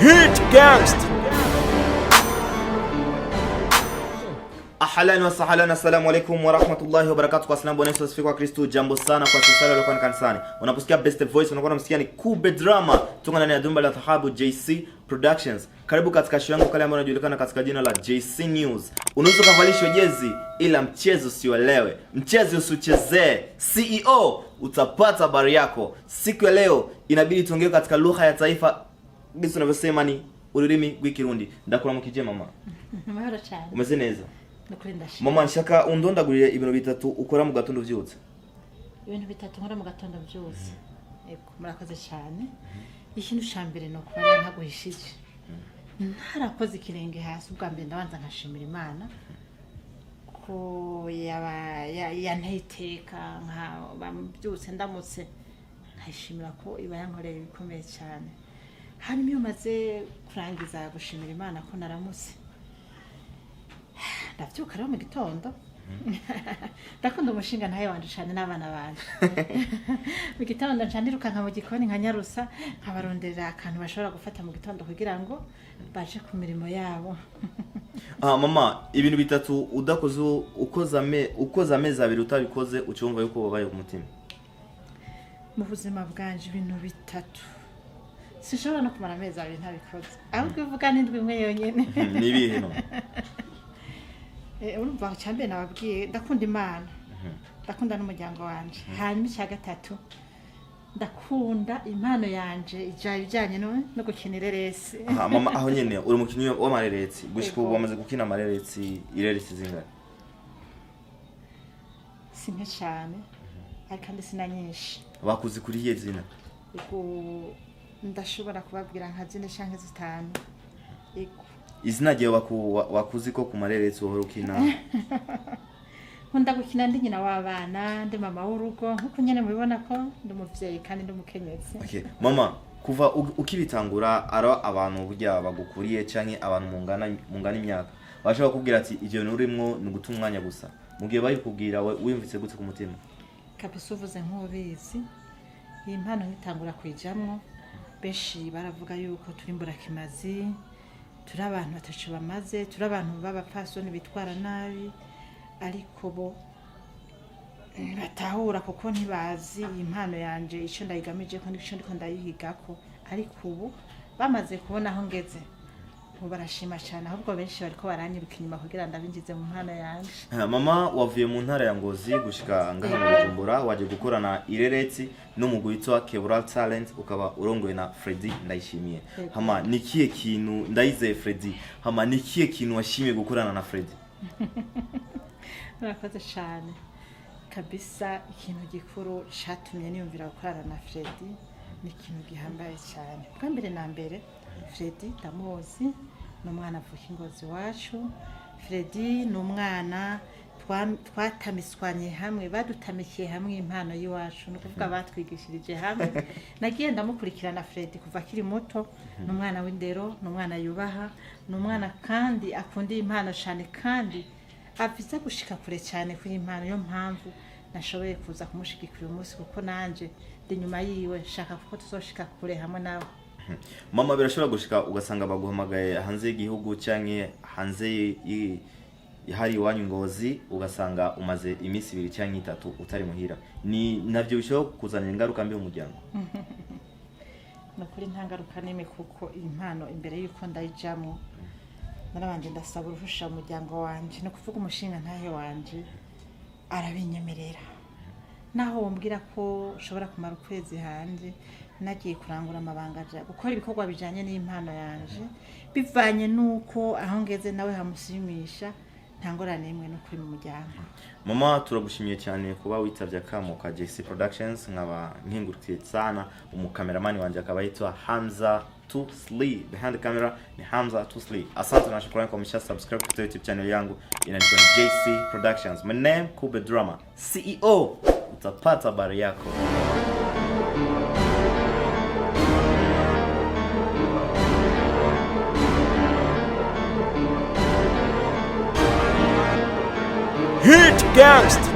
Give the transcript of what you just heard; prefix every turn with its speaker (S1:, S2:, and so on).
S1: Hit Gangsta. Ahlan wa sahlan, assalamu alaikum wa rahmatullahi wa barakatuh. Kwa salamu bwana Yesu asifiwe kwa Kristo. Jambo sana kwa sisi leo kwa kanisani. Unaposikia Best Voice unakuwa unamsikia ni Kube Drama. Tunga ndani ya Dumba la Dhahabu JC Productions. Karibu katika show yangu kale ambayo inajulikana katika jina la JC News. Unaweza kuvalishwa jezi ila mchezo usielewe. Mchezo usichezee. CEO utapata habari yako. Siku ya leo inabidi tuongee katika lugha ya taifa. Bisi tunavyosema ni ururimi rw'ikirundi. Ndakura mukije mama.
S2: Mahoro cyane.
S1: Umeze neza?
S2: Nakurindashye.
S1: Mama nshaka undondagurire ibintu bitatu ukora mu gatondo vyutse.
S2: Ibintu bitatu nkora mu gatondo byose. Eko murakoze cyane. Ikintu cyambere no kuba ntaguhishije. Ntarakoze ikirenge hasi ubwa mbere ndabanza nkashimira Imana ko yanteyiteka nka byutse ndamutse nkashimira ko iba yankoreye bikomeye cyane. Hanyuma iyo maze kurangiza gushimira Imana ko naramutse ndavyuka rero mu gitondo ndakunda umushinga ntaye wanje cyane n'abana banje mu gitondo ncandiruka nka mu gikoni nkanyarusa nkabaronderera akantu bashobora gufata mu gitondo kugira ngo baje ku mirimo yabo.
S1: Mama, ibintu bitatu udakoze ukoza amezi abiri utabikoze ucyumva yuko babaye ku mutima.
S2: Mu buzima bwanje ibintu bitatu sishobora no kumara amezi abiri ntabikoze ahubwo uvuga n'indwi imwe yonyene.
S1: Nibihe no?
S2: Urumva cyambe nababwiye ndakunda Imana. Ndakunda n'umuryango wanje. Hanyuma icya gatatu ndakunda impano yanje ijanye no gukinira resi.
S1: Mama, aho nyene uri mukinyi w'amareresi gushika ubu wamaze gukina amareresi ireresi zingana?
S2: Sinke cyane ariko kandi sinanyinshi.
S1: Bakuzi kuri iye zina?
S2: Ndashobora kubabwira nka zine canke zitanu. Ego
S1: izina rye wakuzi ko ku mareresi wohora ukina?
S2: Nkunda gukina ndi nyina w'abana, ndi mama w'urugo, nkuko nyene mubibona ko ndi umuvyeyi kandi ndi umukenyezi.
S1: Okay, mama, kuva ukibitangura ara abantu burya bagukuriye canke abantu mungana imyaka bashaka kubwira ati ivyo nurimwo ni guta umwanya gusa, mugiye bari kubwira we wimvitse gute ku mutima?
S2: Kabisa uvuze nk'ubizi iyi mpano nkitangura kwijamwo beshi baravuga yuko turi mburakimazi, turi abantu batacu bamaze, turi abantu b'abapfasoni bitwara nabi, ariko bo batahura kuko ntibazi impano yanje ico ndayigamije ko nico ndiko ndayihigako, ariko ubu bamaze kubona aho ngeze ubu barashima cyane, ahubwo benshi bariko baranyiruka inyuma kugira ndabinjize mu mpano yanje.
S1: Mama, wavuye mu ntara ya Ngozi gushika ngaha mu Bujumbura waje gukorana ireresi no mu guhitwa Kebral Talent, ukaba urongoye na Freddy Ndayishimiye. Hama nikiye kintu ndayizeye Freddy, hama nikiye kintu washimiye gukorana na Freddy?
S2: Murakoze cyane kabisa, ikintu gikuru catumye niyumvira gukorana na Freddy ni ikintu gihambaye cyane. Bwa mbere na mbere Freddy ndamuzi, n'umwana avuka Ingozi wacu. Freddy n'umwana twatamiswanye hamwe, badutamikiye hamwe impano yiwacu, no kuvuga batwigishirije hamwe. Nagiye ndamukurikirana Freddy kuva akiri muto, n'umwana w'indero, n'umwana yubaha, n'umwana kandi akunda impano cyane kandi aviza gushika kure cyane kuri impano. Yo mpamvu nashoboye kuza kumushigikira umunsi kuko nanje ndi nyuma yiwe shaka kuko tuzoshika kure hamwe nawe.
S1: Mama, birashobora gushika ugasanga baguhamagaye hanze y'igihugu canke hanze hari iwanyu Ngozi, ugasanga umaze iminsi 2 canke 3 utari muhira, ni navyo bishobora kuzanira ingaruka mbi mu muryango?
S2: Nakuri ntangaruka nime kuko impano imbere yuko ndayijamwo narabanje ndasaba uruhusha mu muryango wanje, no kuvuga umushinga ntahe wanje arabinyemerera. Naho wombwira ko ushobora kumara ukwezi hanze nagiye kurangura amabanga aja gukora ibikorwa bijanye n'impano yanje, bivanye nuko aho ngeze nawe hamushimisha, ntangorane imwe no kuri mu muryango.
S1: Mama, turagushimiye cyane kuba witavye akamo ka JC Productions, nkaba nkingurutiye sana umukameramani wanje akaba yitwa Hamza Tusli, behind the camera ni Hamza Tusli. Asante na shukrani kwa msha subscribe kwa YouTube channel yangu inaitwa JC Productions. My name Kube Drama, CEO, utapata habari yako.
S3: Hit Gangsta.